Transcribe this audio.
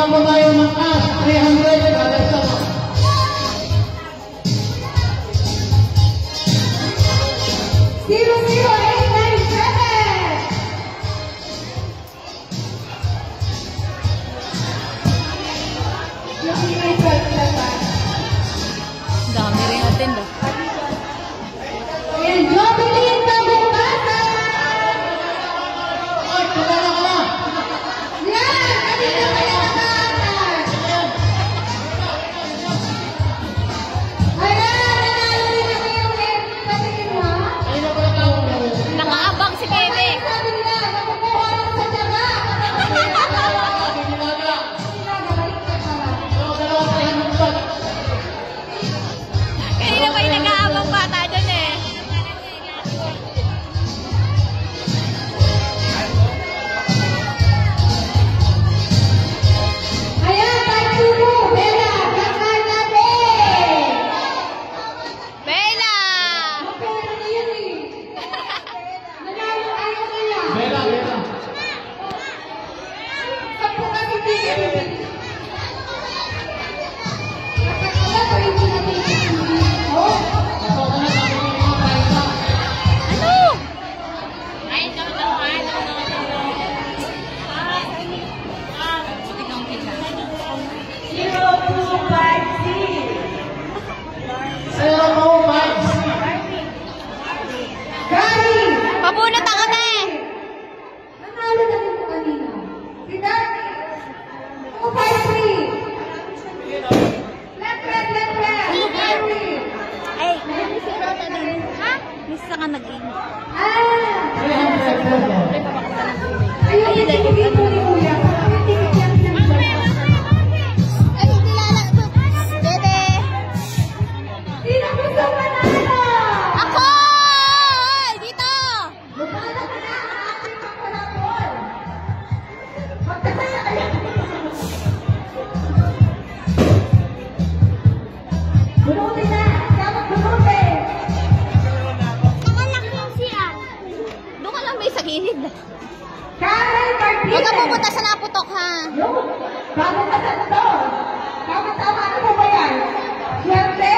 na po tayo ng cash, 300 kada isa. Zero, zero, 897. Dami rin natin daw. And Jovelyn Tabukasa. Ay, kumara ka na. Yan, kanina kaya nakaangat. Ayan, nanalo rin na kayo patingin mo. Ayun na pala tao. Nakaabang si Bebe. Sabi nila, nakukuha lang sa tiyaga. Balik ka para. Kanina pa yung nag-aabang bata dyan eh. Ayan, kahit sumo, Bella, kakar natin. Bella! Mapera na yun eh. Nanalo ayaw nila. Bela, bela. Sampu kasi bibili. Nakakala ko yung pinabili. Oh, Ito ka na, sabi ko mga paisa. Ano? Ay, Zero, no, five. Gary! Pabunot ako na eh. Nanalo na rin po kanina. Si Darky. 253. Left, left, left, left. Gary. Ay, ha? Misa ka nag-ingat. Ah! 300. Ayun, ibigay po ni Kuya. Hindi ko yan pinagdala. Ay, hindi lala. Bebe! Sino gusto manalo? Ako! Ay, dito! Lupala ka na ang ating pagpalapol. Magkasaya kayo. Bunutin na. Dapat bunutin. Nakalak yung siya. Doon ka lang ba sa gilid? Karen Martinez. Huwag ka pupunta sa naputok ha. Yun. Bago ka sa ito. Tama-tama, ano mo ba yan? Swerte.